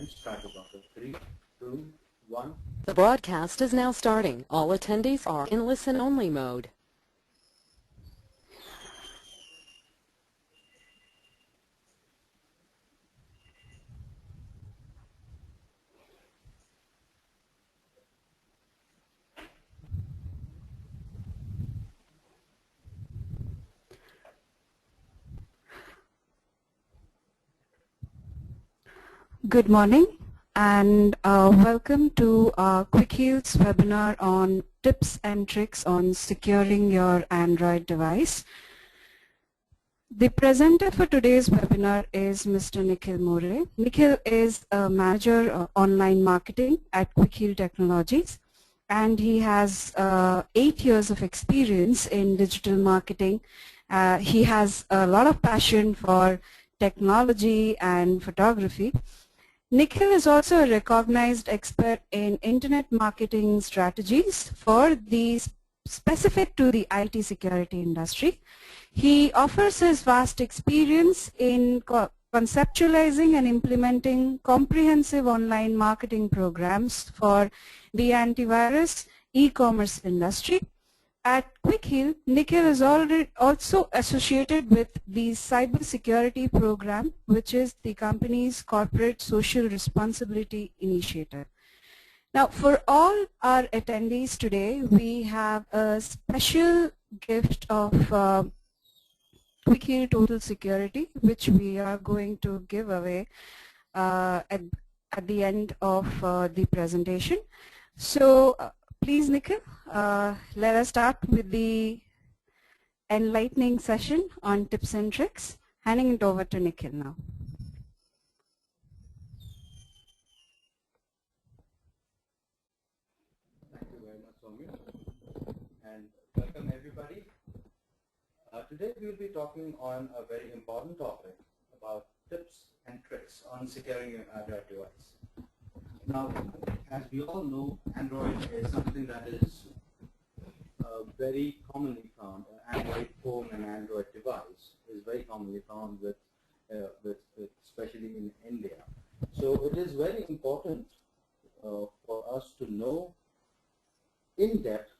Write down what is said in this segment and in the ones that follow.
And start about 3, 2, 1. The broadcast is now starting. All attendees are in listen-only mode. Good morning and welcome to Quick Heal's webinar on tips and tricks on securing your Android device. The presenter for today's webinar is Mr. Nikhil More. Nikhil is a manager of online marketing at Quick Heal Technologies, and he has 8 years of experience in digital marketing. He has a lot of passion for technology and photography. Nikhil is also a recognized expert in internet marketing strategies for the specific to the IT security industry. He offers his vast experience in conceptualizing and implementing comprehensive online marketing programs for the antivirus e-commerce industry. At Quick Heal, Nikhil is also associated with the cybersecurity program, which is the company's corporate social responsibility initiative. Now, for all our attendees today, we have a special gift of Quick Heal Total Security, which we are going to give away at the end of the presentation. So, please, Nikhil, let us start with the enlightening session on tips and tricks. Handing it over to Nikhil now. Thank you very much, Soumya. And welcome everybody. Today we will be talking on a very important topic about tips and tricks on securing your Android device. Now, as we all know, Android is something that is very commonly found. An Android phone and Android device is very commonly found with especially in India. So it is very important for us to know in depth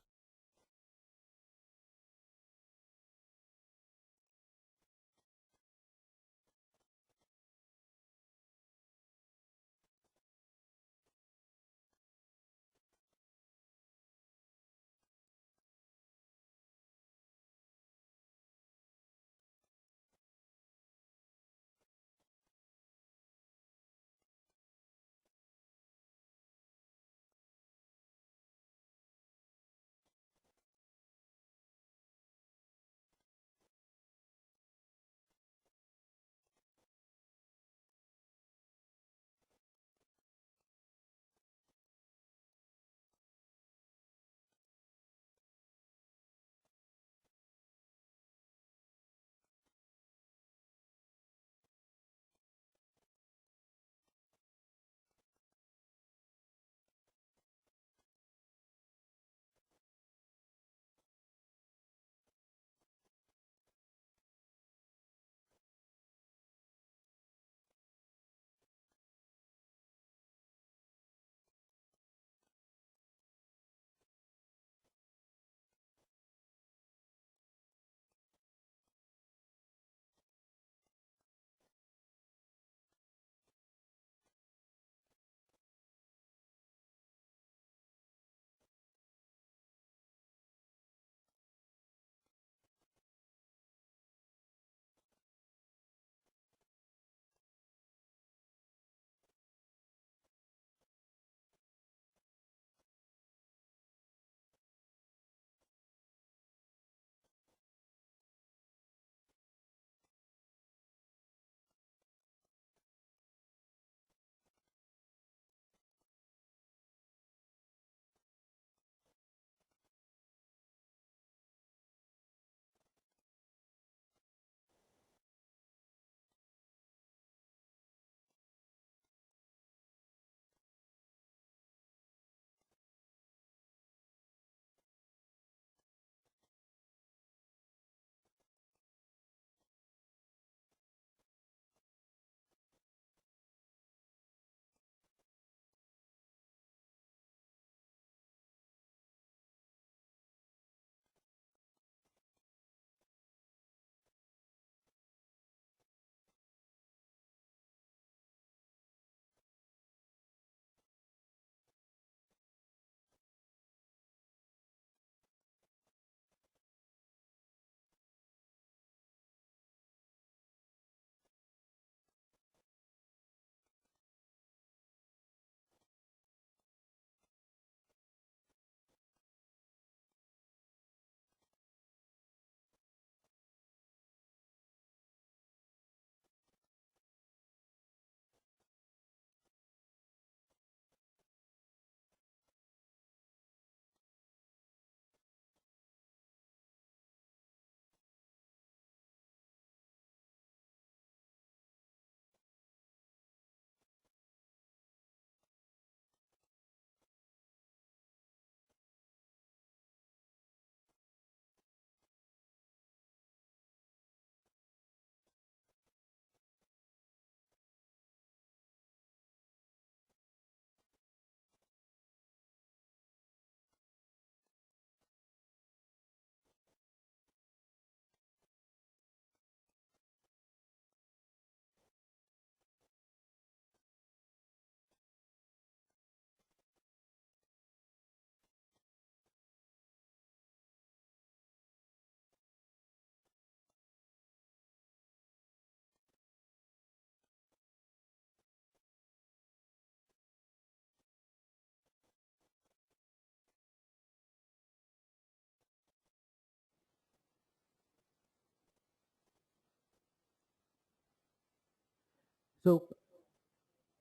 So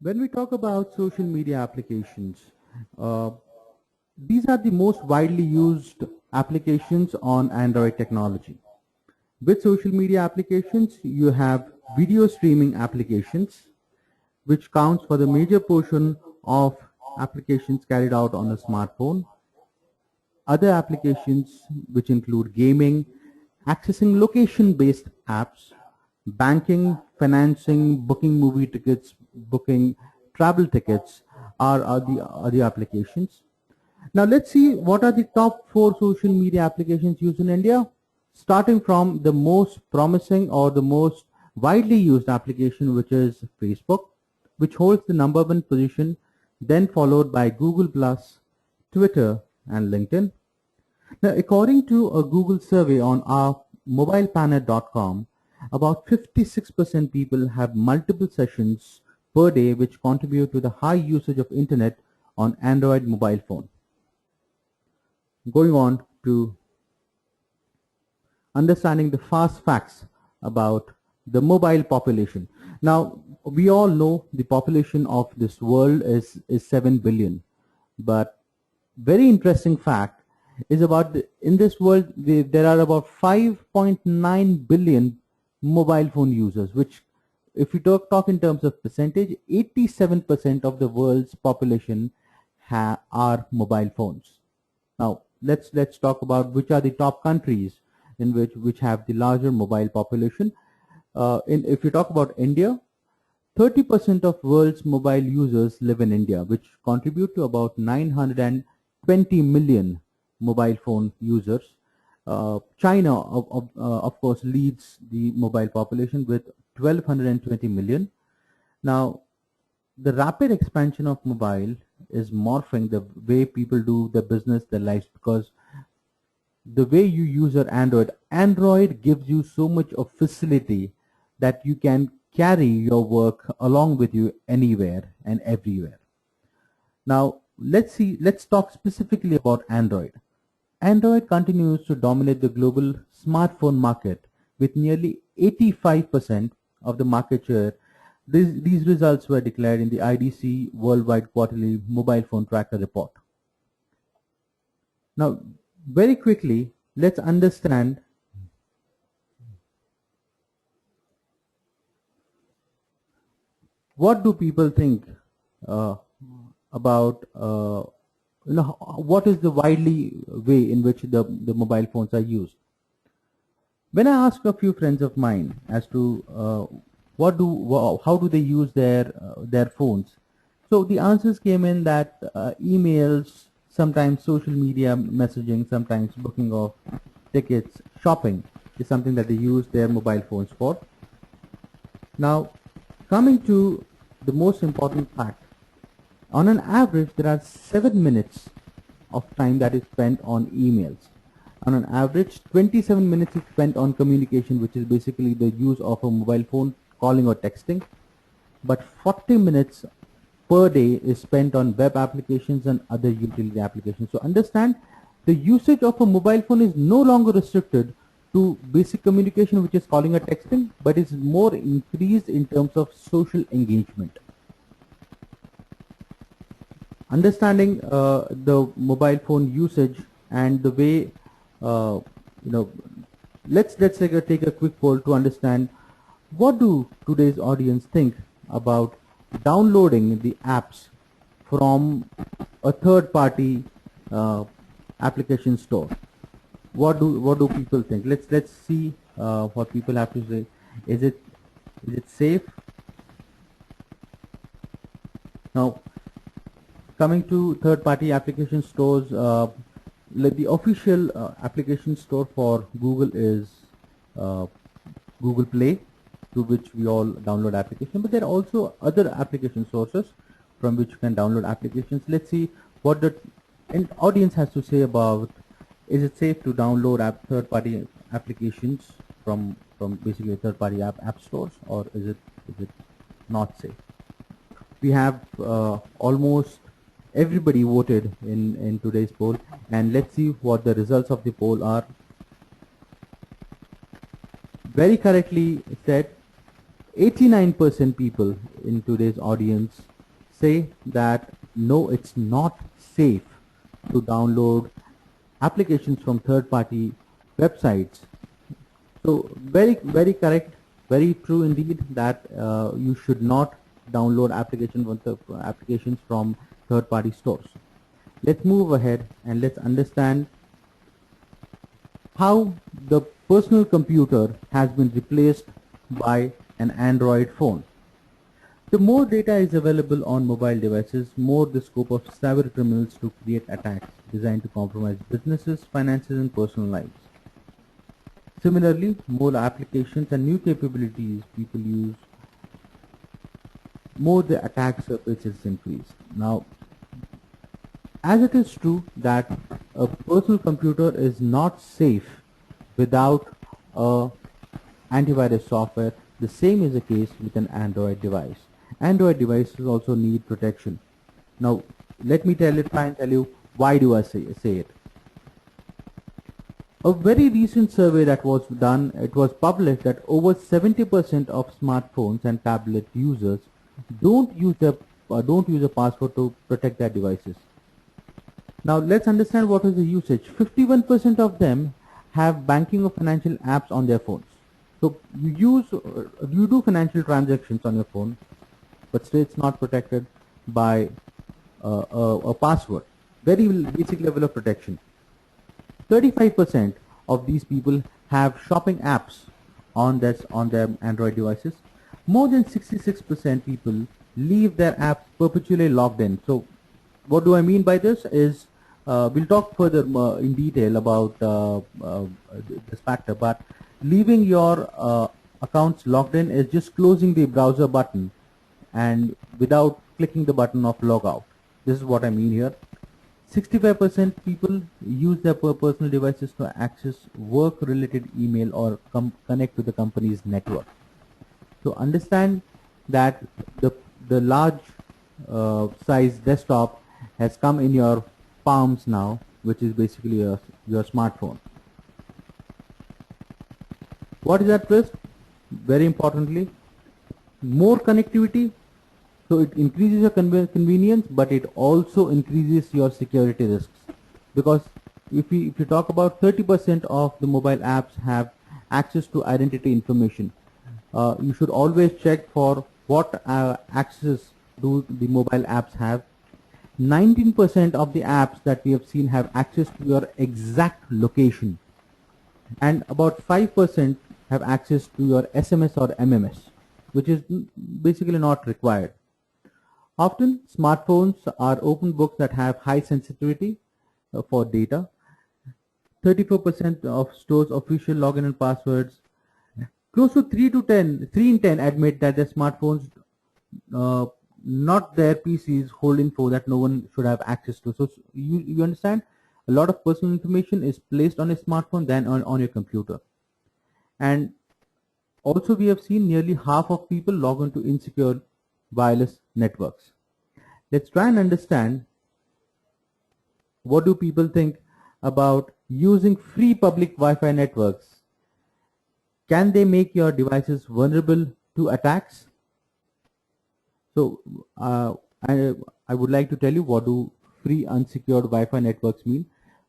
when we talk about social media applications, uh, these are the most widely used applications on Android technology. With social media applications, you have video streaming applications, which counts for the major portion of applications carried out on a smartphone. Other applications, which include gaming, accessing location-based apps, banking, financing, booking movie tickets, booking travel tickets, are the applications. Now let's see what are the top 4 social media applications used in India. Starting from the most promising or the most widely used application, which is Facebook, which holds the number 1 position, then followed by Google Plus, Twitter, and LinkedIn. Now, according to a Google survey on our mobileplanet.com, about 56% people have multiple sessions per day, which contribute to the high usage of internet on Android mobile phone. Going on to understanding the fast facts about the mobile population. Now, we all know the population of this world is 7 billion, but very interesting fact is about in this world there are about 5.9 billion mobile phone users, which if you talk in terms of percentage, 87% of the world's population are mobile phones. Now let's talk about which are the top countries in which have the larger mobile population. If you talk about India, 30% of world's mobile users live in India, which contribute to about 920 million mobile phone users. China, of course, leads the mobile population with 1220 million. Now, the rapid expansion of mobile is morphing the way people do their business, their lives, because the way you use your Android gives you so much of facility that you can carry your work along with you anywhere and everywhere. Now, let's talk specifically about Android. Android continues to dominate the global smartphone market with nearly 85% of the market share. These results were declared in the IDC Worldwide Quarterly Mobile Phone Tracker Report. Now, very quickly, let's understand what do people think about what is the widely way in which the mobile phones are used. When I asked a few friends of mine as to how do they use their phones, so the answers came in that emails, sometimes social media messaging, sometimes booking of tickets, shopping is something that they use their mobile phones for. Now, coming to the most important fact, on an average there are 7 minutes of time that is spent on emails. On an average, 27 minutes is spent on communication, which is basically the use of a mobile phone, calling or texting. But 40 minutes per day is spent on web applications and other utility applications. So understand, the usage of a mobile phone is no longer restricted to basic communication, which is calling or texting, but is more increased in terms of social engagement. Understanding the mobile phone usage and the way let's take a quick poll to understand what do today's audience think about downloading the apps from a third-party application store. What do people think? Let's see what people have to say. Is it safe? Now, coming to third-party application stores, the official application store for Google is Google Play, to which we all download applications. But there are also other application sources from which you can download applications. Let's see what the audience has to say about, is it safe to download third-party applications from basically third-party app stores, or is it not safe? We have almost everybody voted in today's poll, and let's see what the results of the poll are. Very correctly said, 89% people in today's audience say that no, it's not safe to download applications from third-party websites. So very correct, very true indeed that you should not download applications from third-party stores. Let's move ahead and let's understand how the personal computer has been replaced by an Android phone. The more data is available on mobile devices, more the scope of cyber criminals to create attacks designed to compromise businesses, finances, and personal lives. Similarly, more applications and new capabilities people use, more the attack surface is increased. Now, as it is true that a personal computer is not safe without a antivirus software, the same is the case with an Android device. Android devices also need protection. Now, let me try and tell you why do I say it. A very recent survey that was done, it was published that over 70% of smartphones and tablet users don't use a password to protect their devices. Now let's understand what is the usage. 51% of them have banking or financial apps on their phones. So you do financial transactions on your phone, but still it's not protected by a password. Very basic level of protection. 35% of these people have shopping apps on their Android devices. More than 66% people leave their apps perpetually logged in. So what do I mean by this is we'll talk further in detail about this factor, but leaving your accounts logged in is just closing the browser button and without clicking the button of logout. This is what I mean here. 65% people use their personal devices to access work-related email or connect to the company's network. So understand that the large size desktop has come in your palms now, which is basically your smartphone. What is at risk? Very importantly, more connectivity. So it increases your convenience, but it also increases your security risks. Because if you talk about 30% of the mobile apps have access to identity information, you should always check for what access do the mobile apps have. 19% of the apps that we have seen have access to your exact location, and about 5% have access to your SMS or MMS, which is basically not required. Often, smartphones are open books that have high sensitivity for data. 34% of stores' official login and passwords. Close to 3 in 10 admit that their smartphones, not their PCs, hold info that no one should have access to. So you understand, a lot of personal information is placed on a smartphone than on your computer. And also we have seen nearly half of people log on to insecure wireless networks. Let's try and understand what do people think about using free public Wi-Fi networks. Can they make your devices vulnerable to attacks? So I would like to tell you what do free unsecured Wi-Fi networks mean.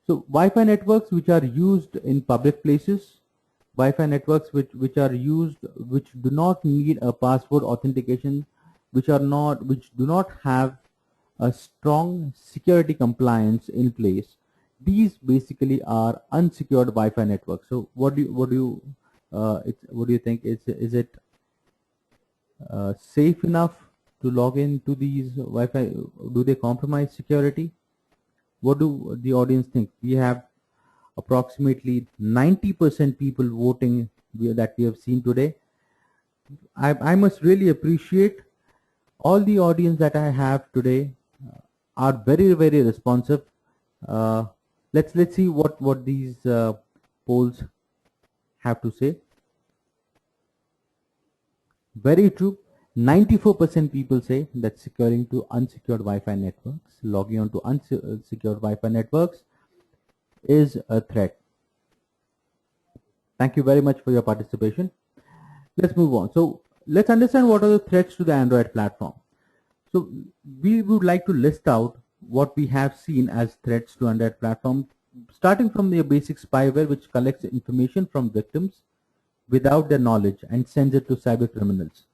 So Wi-Fi networks which are used in public places, Wi-Fi networks which do not need a password authentication, which do not have a strong security compliance in place, these basically are unsecured Wi-Fi networks. So what do you think? Is it safe enough to log into these Wi-Fi? Do they compromise security? What do the audience think? We have approximately 90% people voting that we have seen today. I must really appreciate all the audience that I have today are very responsive. Let's see what these polls have to say. Very true. 94% people say that securing to unsecured Wi-Fi networks, logging on to unsecured Wi-Fi networks is a threat. Thank you very much for your participation. Let's move on. So let's understand what are the threats to the Android platform. So we would like to list out what we have seen as threats to Android platform, starting from the basic spyware, which collects information from victims without their knowledge and sends it to cyber criminals.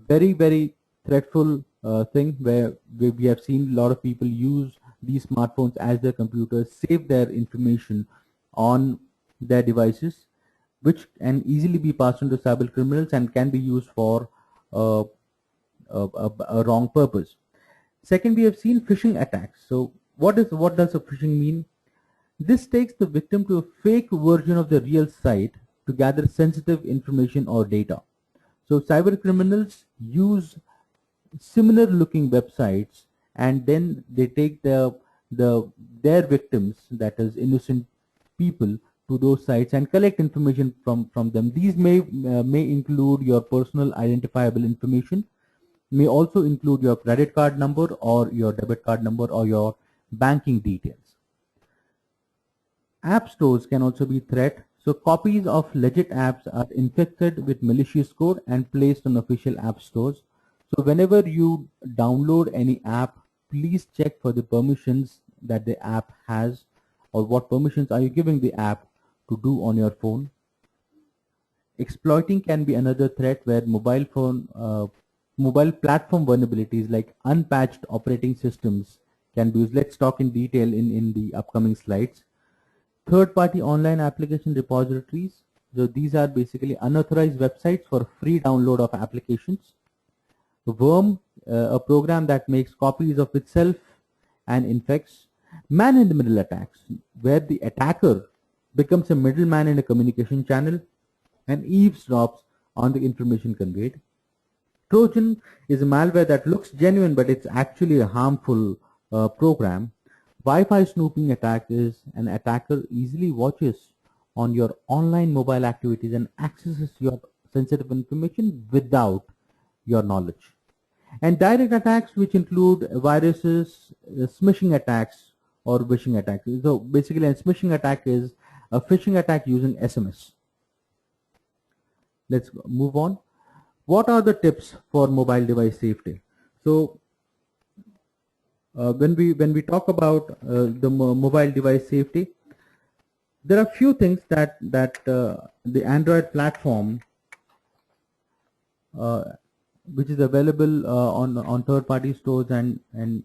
Very, very threatful thing where we have seen a lot of people use these smartphones as their computers, save their information on their devices, which can easily be passed on to cyber criminals and can be used for uh, a wrong purpose. Second, we have seen phishing attacks. So what does a phishing mean? This takes the victim to a fake version of the real site to gather sensitive information or data. So cyber criminals use similar looking websites and then they take their victims, that is innocent people, to those sites and collect information from them. These may include your personal identifiable information, may also include your credit card number or your debit card number or your banking details. App stores can also be threat. So copies of legit apps are infected with malicious code and placed on official app stores. So whenever you download any app, please check for the permissions that the app has, or what permissions are you giving the app to do on your phone. Exploiting can be another threat, where mobile platform vulnerabilities like unpatched operating systems can be used. Let's talk in detail in the upcoming slides. Third-party online application repositories. So these are basically unauthorized websites for free download of applications. Worm, a program that makes copies of itself and infects. Man-in-the-middle attacks, where the attacker becomes a middleman in a communication channel and eavesdrops on the information conveyed. Trojan is a malware that looks genuine, but it's actually a harmful program. Wi-Fi snooping attack is an attacker easily watches on your online mobile activities and accesses your sensitive information without your knowledge. And direct attacks, which include viruses, smishing attacks, or phishing attacks. So basically a smishing attack is a phishing attack using SMS. Let's move on. What are the tips for mobile device safety? So when we talk about the mobile device safety, there are few things that the Android platform, which is available on third-party stores, and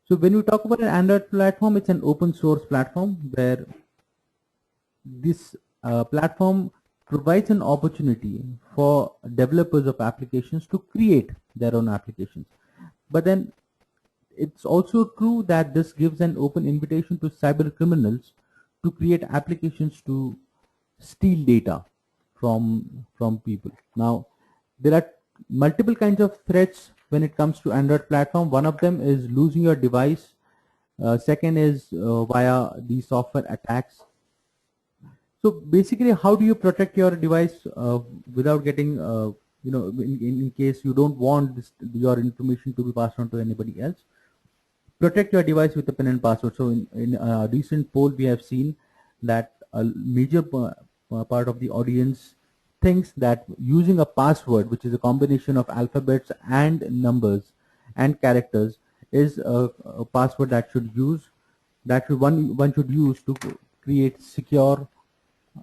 so when we talk about an Android platform, it's an open source platform where this platform provides an opportunity for developers of applications to create their own applications. But then it's also true that this gives an open invitation to cyber criminals to create applications to steal data from people. Now, there are multiple kinds of threats when it comes to Android platform. One of them is losing your device. Second is via the software attacks. So basically, how do you protect your device without getting, in case you don't want your information to be passed on to anybody else? Protect your device with a PIN and password. So in a recent poll, we have seen that a major part of the audience thinks that using a password, which is a combination of alphabets and numbers and characters, is a password that one should use to create secure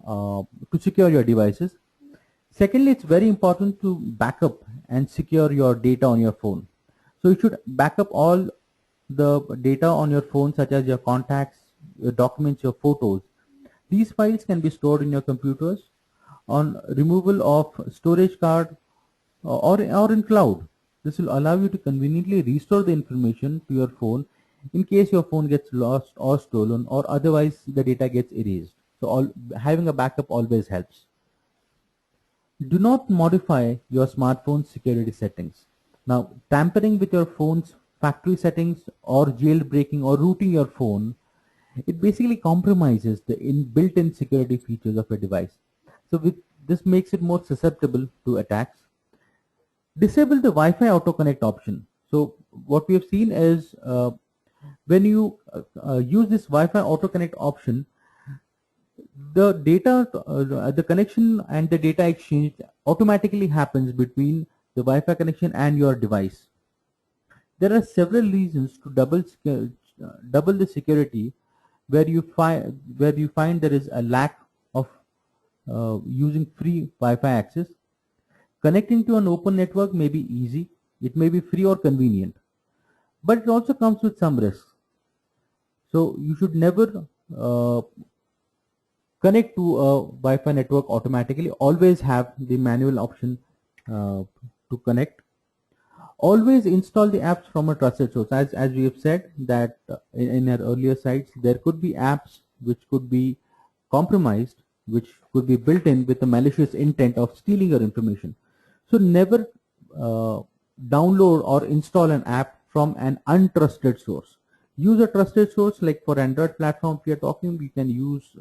your devices. Secondly, it's very important to backup and secure your data on your phone. So you should backup all the data on your phone, such as your contacts, your documents, your photos. These files can be stored in your computers on removal of storage card or in cloud. This will allow you to conveniently restore the information to your phone in case your phone gets lost or stolen, or otherwise the data gets erased. So having a backup always helps. Do not modify your smartphone security settings. Now, tampering with your phone's factory settings or jailbreaking or rooting your phone, it basically compromises the built-in security features of your device. So this makes it more susceptible to attacks. Disable the Wi-Fi auto connect option. So what we have seen is when you use this Wi-Fi auto connect option, the connection and the data exchange automatically happens between the Wi-Fi connection and your device. There are several reasons to double the security where you find there is a lack of using free Wi-Fi access. Connecting to an open network may be easy, it may be free or convenient, but it also comes with some risks. So you should never connect to a Wi-Fi network automatically. Always have the manual option to connect. Always install the apps from a trusted source. As we have said that in our earlier sites, there could be apps which could be compromised, which could be built in with a malicious intent of stealing your information. So never download or install an app from an untrusted source. Use a trusted source. Like for Android platform, if we are talking, we can use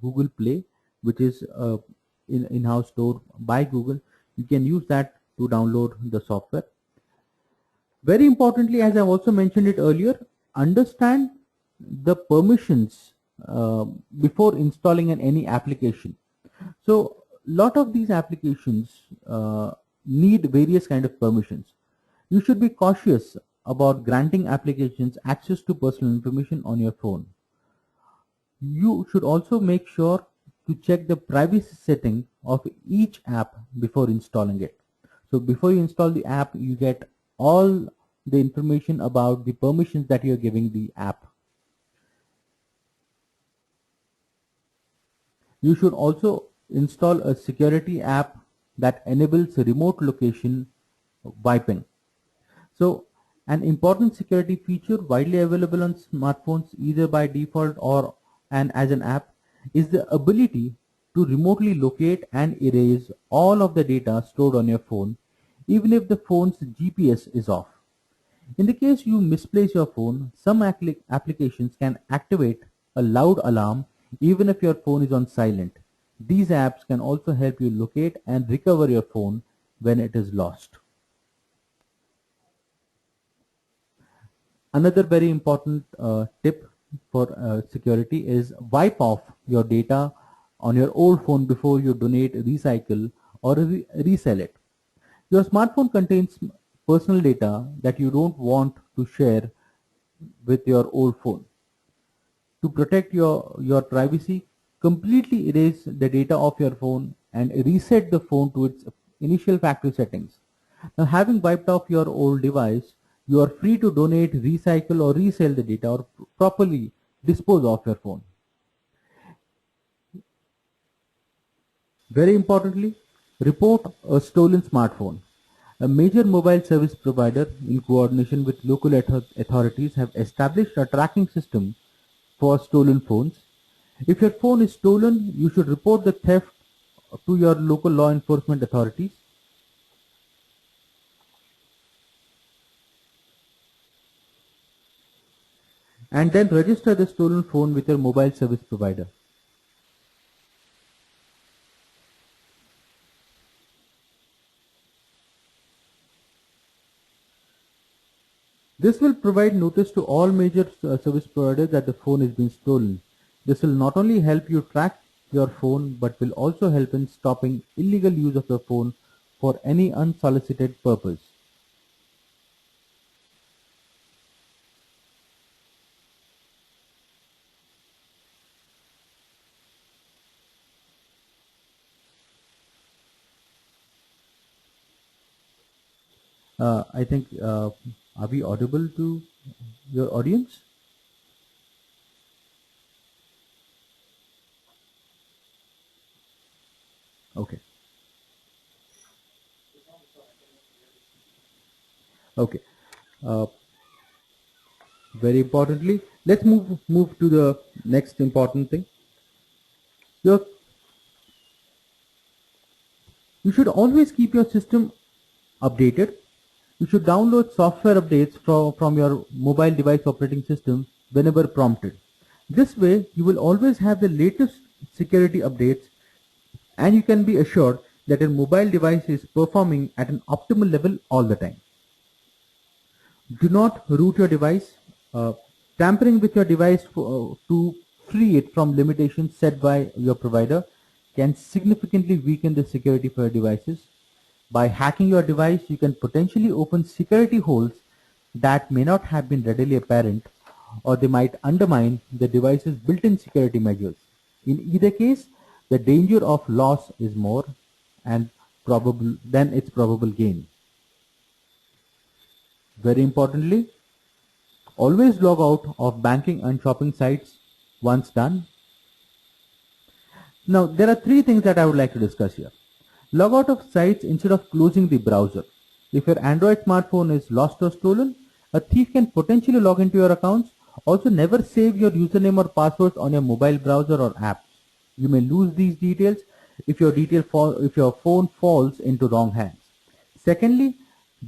Google Play, which is in-house store by Google. You can use that to download the software. Very importantly, as I've also mentioned it earlier, understand the permissions before installing any application. So lot of these applications need various kind of permissions. You should be cautious about granting applications access to personal information on your phone. You should also make sure to check the privacy setting of each app before installing it. So before you install the app, you get all the information about the permissions that you're giving the app. You should also install a security app that enables remote location wiping. So an important security feature widely available on smartphones either by default or as an app is the ability to remotely locate and erase all of the data stored on your phone, even if the phone's GPS is off. In the case you misplace your phone, some applications can activate a loud alarm even if your phone is on silent. These apps can also help you locate and recover your phone when it is lost. Another very important tip for security is wipe off your data on your old phone before you donate, recycle or resell it. Your smartphone contains personal data that you don't want to share with your old phone. To protect your privacy, completely erase the data of your phone and reset the phone to its initial factory settings. Now, having wiped off your old device, you are free to donate, recycle or resell the data or properly dispose of your phone. Very importantly, report a stolen smartphone. A major mobile service provider, in coordination with local authorities, have established a tracking system for stolen phones. If your phone is stolen, you should report the theft to your local law enforcement authorities. And then register the stolen phone with your mobile service provider. This will provide notice to all major service providers that the phone is being stolen. This will not only help you track your phone but will also help in stopping illegal use of your phone for any unsolicited purpose. I think, are we audible to your audience? Okay. Okay. Very importantly, let's move to the next important thing. You should always keep your system updated. You should download software updates from your mobile device operating system whenever prompted. This way, you will always have the latest security updates and you can be assured that your mobile device is performing at an optimal level all the time. Do not root your device. Tampering with your device to free it from limitations set by your provider can significantly weaken the security for your devices. By hacking your device, you can potentially open security holes that may not have been readily apparent, or they might undermine the device's built-in security measures. In either case, the danger of loss is more and probable than its probable gain. Very importantly, always log out of banking and shopping sites once done. Now, there are three things that I would like to discuss here. Log out of sites instead of closing the browser. If your Android smartphone is lost or stolen, a thief can potentially log into your accounts. Also, never save your username or passwords on your mobile browser or apps. You may lose these details if your phone falls into wrong hands. Secondly,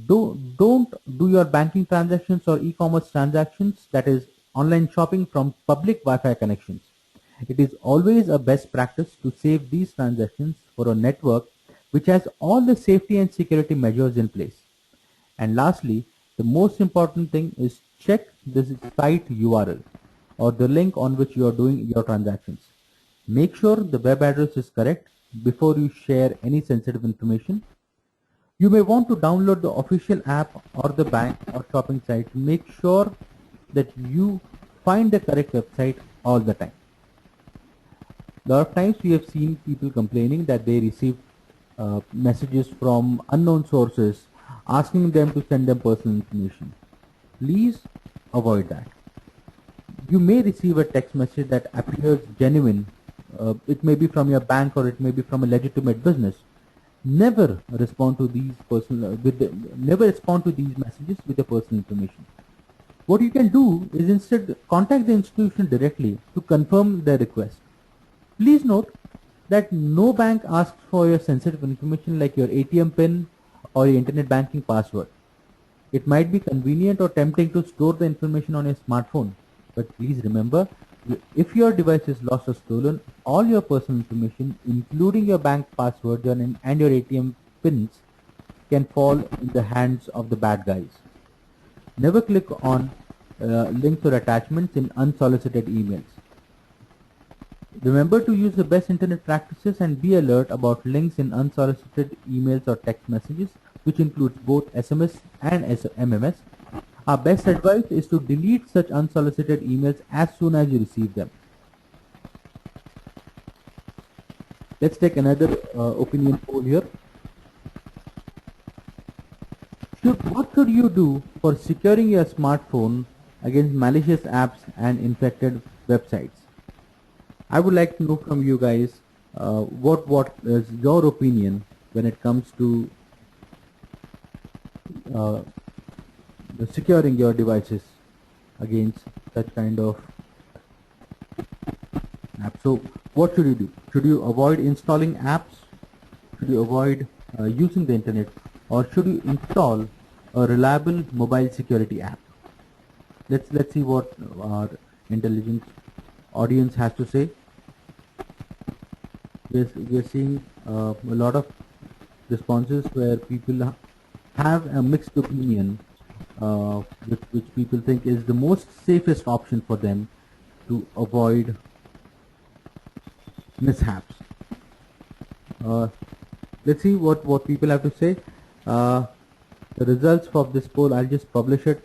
don't do your banking transactions or e-commerce transactions, that is online shopping, from public Wi-Fi connections. It is always a best practice to save these transactions for a network which has all the safety and security measures in place. And lastly, the most important thing is check the site URL or the link on which you are doing your transactions. Make sure the web address is correct before you share any sensitive information. You may want to download the official app or the bank or shopping site to make sure that you find the correct website all the time. A lot of times we have seen people complaining that they receive messages from unknown sources asking them to send them personal information. Please avoid that. You may receive a text message that appears genuine. It may be from your bank or it may be from a legitimate business. Never respond to these messages with your personal information. What you can do is instead contact the institution directly to confirm their request. Please note that no bank asks for your sensitive information like your ATM PIN or your internet banking password. It might be convenient or tempting to store the information on your smartphone, but please remember, if your device is lost or stolen, all your personal information, including your bank password and your ATM pins, can fall in the hands of the bad guys. Never click on links or attachments in unsolicited emails. Remember to use the best internet practices and be alert about links in unsolicited emails or text messages, which includes both SMS and MMS. Our best advice is to delete such unsolicited emails as soon as you receive them. Let's take another opinion poll here. What should you do for securing your smartphone against malicious apps and infected websites? I would like to know from you guys what is your opinion when it comes to securing your devices against such kind of apps. So what should you do? Should you avoid installing apps? Should you avoid using the internet? Or should you install a reliable mobile security app? Let's see what our intelligent audience has to say. We're seeing a lot of responses where people have a mixed opinion, which people think is the most safest option for them to avoid mishaps. Let's see what people have to say. The results of this poll, I'll just publish it.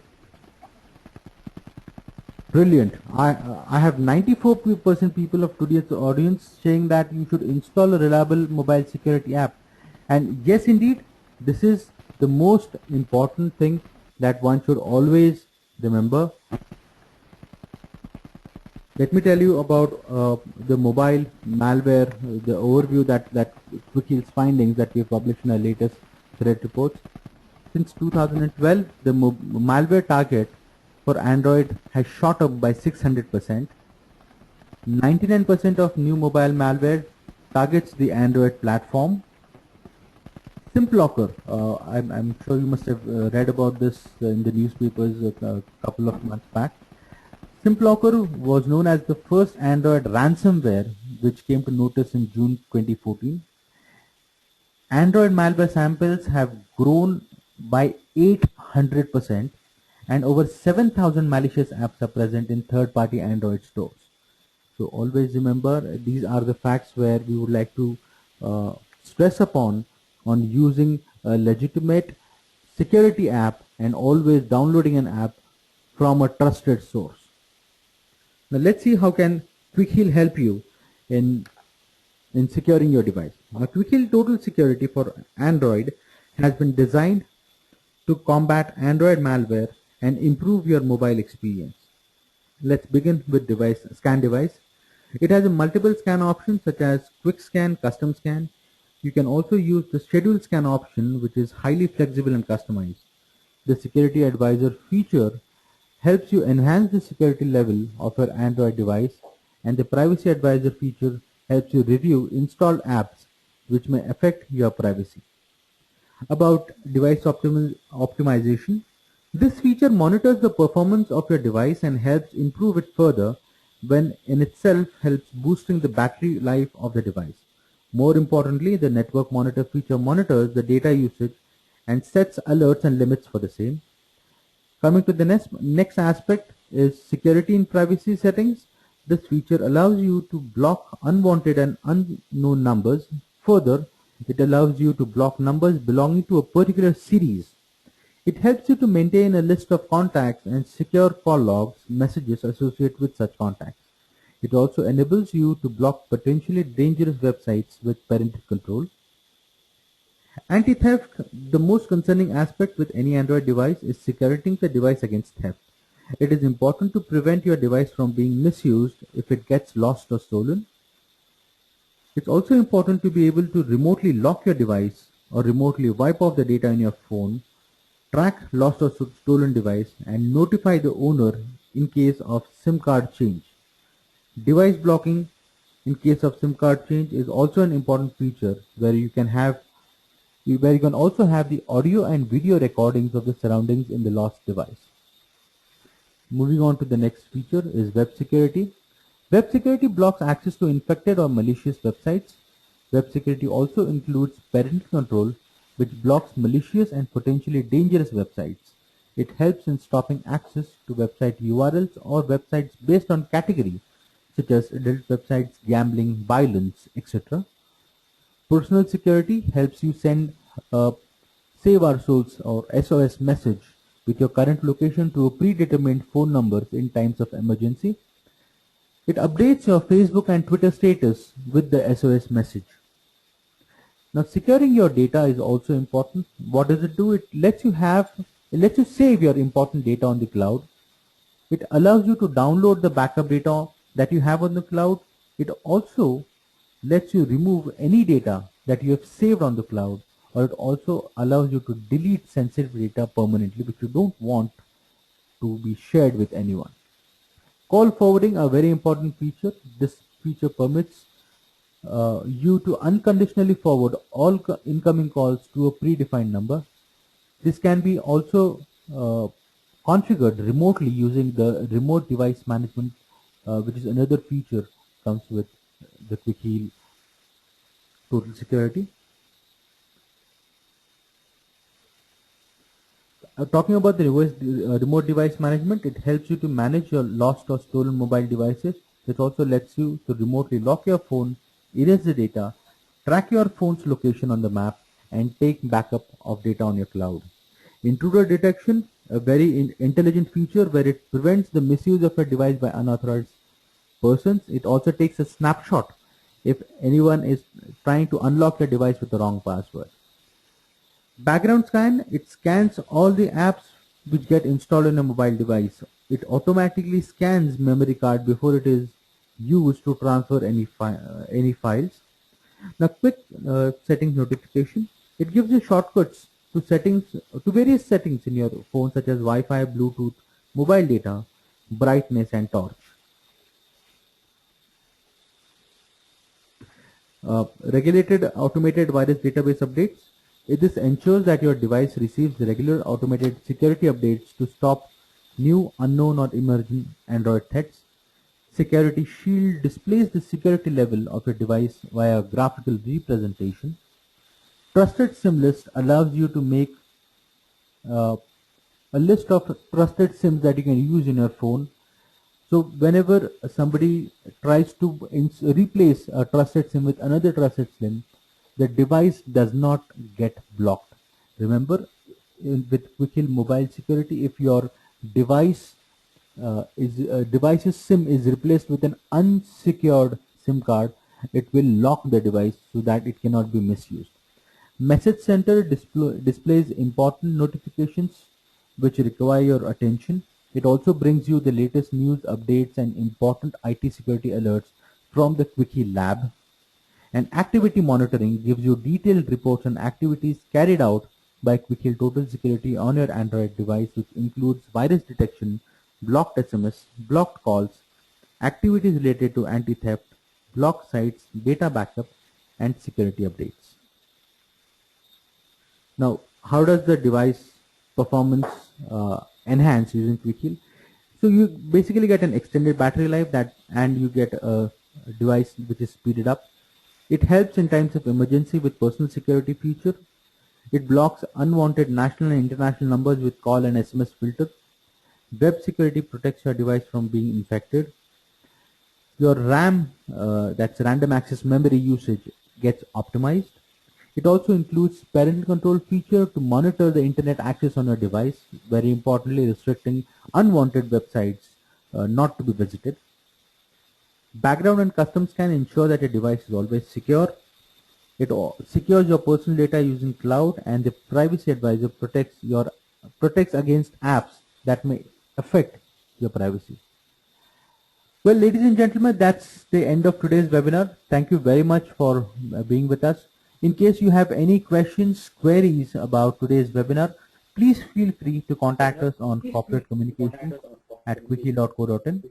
Brilliant. I have 94% people of today's audience saying that you should install a reliable mobile security app. And yes, indeed, this is the most important thing that one should always remember. Let me tell you about the mobile malware, the overview that QuickHeal's findings that we have published in our latest threat reports. Since 2012, the malware target for Android has shot up by 600%. 99% of new mobile malware targets the Android platform. SimPlocker, I'm sure you must have read about this in the newspapers a couple of months back. SimPlocker was known as the first Android ransomware which came to notice in June 2014. Android malware samples have grown by 800%, and over 7,000 malicious apps are present in third-party Android stores. So always remember, these are the facts where we would like to stress upon on using a legitimate security app and always downloading an app from a trusted source. Now let's see how can Quick Heal help you in securing your device. Now Quick Heal Total Security for Android has been designed to combat Android malware and improve your mobile experience. Let's begin with scan device. It has a multiple scan options such as quick scan, custom scan. You can also use the schedule scan option, which is highly flexible and customized. The security advisor feature helps you enhance the security level of your Android device, and the privacy advisor feature helps you review installed apps which may affect your privacy. About device optimization, this feature monitors the performance of your device and helps improve it further, when in itself helps boosting the battery life of the device. More importantly, the network monitor feature monitors the data usage and sets alerts and limits for the same. Coming to the next aspect is security and privacy settings. This feature allows you to block unwanted and unknown numbers. Further, it allows you to block numbers belonging to a particular series. It helps you to maintain a list of contacts and secure call logs, messages associated with such contacts. It also enables you to block potentially dangerous websites with parental control. Anti-theft, the most concerning aspect with any Android device is securing the device against theft. It is important to prevent your device from being misused if it gets lost or stolen. It's also important to be able to remotely lock your device or remotely wipe off the data in your phone, track lost or stolen device, and notify the owner in case of SIM card change. Device blocking in case of SIM card change is also an important feature where you can also have the audio and video recordings of the surroundings in the lost device. Moving on to the next feature is web security. Web security blocks access to infected or malicious websites. Web security also includes parental control, which blocks malicious and potentially dangerous websites. It helps in stopping access to website URLs or websites based on category, such as adult websites, gambling, violence, etc. Personal security helps you send a Save Our Souls or SOS message with your current location to a predetermined phone number in times of emergency. It updates your Facebook and Twitter status with the SOS message. Now, securing your data is also important. What does it do? It lets you save your important data on the cloud. It allows you to download the backup data that you have on the cloud. It also lets you remove any data that you have saved on the cloud, or it also allows you to delete sensitive data permanently which you don't want to be shared with anyone. Call forwarding, a very important feature. This feature permits you to unconditionally forward all incoming calls to a predefined number. This can be also configured remotely using the remote device management, which is another feature comes with the Quick Heal Total Security. Talking about the remote device management, it helps you to manage your lost or stolen mobile devices. It also lets you to remotely lock your phone, erase the data, track your phone's location on the map, and take backup of data on your cloud. Intruder detection, a very intelligent feature where it prevents the misuse of a device by unauthorized persons. It also takes a snapshot if anyone is trying to unlock your device with the wrong password. Background scan, it scans all the apps which get installed on a mobile device. It automatically scans memory card before it is used to transfer any files. Now, quick settings notification. It gives you shortcuts to various settings in your phone, such as Wi-Fi, Bluetooth, mobile data, brightness, and torch. Regulated automated virus database updates. This ensures that your device receives regular automated security updates to stop new, unknown, or emerging Android threats. Security Shield displays the security level of your device via graphical representation. Trusted SIM list allows you to make a list of trusted SIMs that you can use in your phone. So whenever somebody tries to replace a trusted SIM with another trusted SIM, the device does not get blocked. Remember, with Quick Heal Mobile Security, if your device device's SIM is replaced with an unsecured SIM card, it will lock the device so that it cannot be misused. Message Center displays important notifications which require your attention. It also brings you the latest news updates and important IT security alerts from the Quick Heal lab. And activity monitoring gives you detailed reports on activities carried out by Quick Heal Total Security on your Android device, which includes virus detection, blocked SMS, blocked calls, activities related to anti-theft, blocked sites, data backup, and security updates. Now, how does the device performance enhance using Quick Heal? So you basically get an extended battery life and you get a device which is speeded up. It helps in times of emergency with personal security feature. It blocks unwanted national and international numbers with call and SMS filter. Web security protects your device from being infected. Your RAM, that's random access memory usage, gets optimized. It also includes parental control feature to monitor the internet access on your device, very importantly restricting unwanted websites not to be visited. Background and custom scan ensure that your device is always secure. It secures your personal data using cloud, and the privacy advisor protects against apps that may affect your privacy. Well, ladies and gentlemen, that's the end of today's webinar. Thank you very much for being with us. In case you have any questions, queries about today's webinar, please feel free to contact us on corporate communications at quickie.co.in.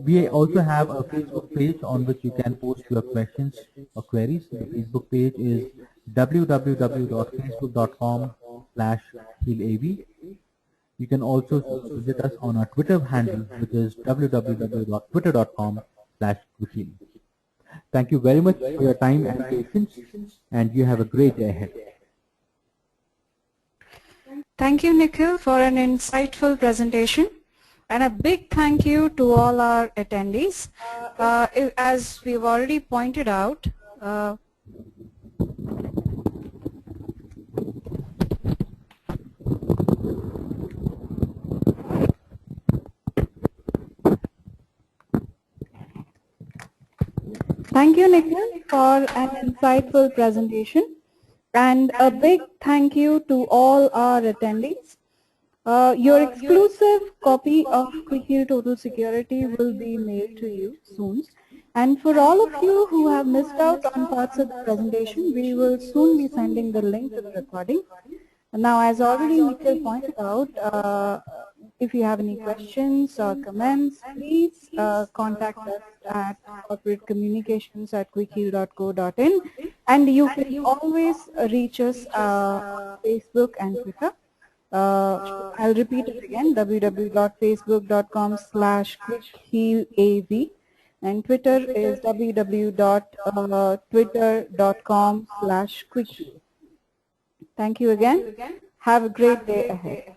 We also have a Facebook page on which you can post your questions or queries. The Facebook page is www.facebook.com/healav. You can also visit us on our Twitter handle, which is www.twitter.com/quickie. Thank you very much for your time and patience, and you have a great day ahead. Thank you, Nikhil, for an insightful presentation. And a big thank you to all our attendees. As we've already pointed out, thank you, Nikhil, for an insightful presentation. And a big thank you to all our attendees. Your exclusive copy of Quick Heal Total Security will be mailed to you soon. And for all of you who have missed out on parts of the presentation, we will soon be sending the link to the recording. Now, as already Nikhil pointed out, if you have any questions or comments, please contact us at corporatecommunications@quickheal.co.in, and you can always reach us Facebook and Twitter. I'll repeat it again, www.facebook.com/quickhealav, and Twitter is www.twitter.com/quickheal. Thank you again. Have a great day ahead.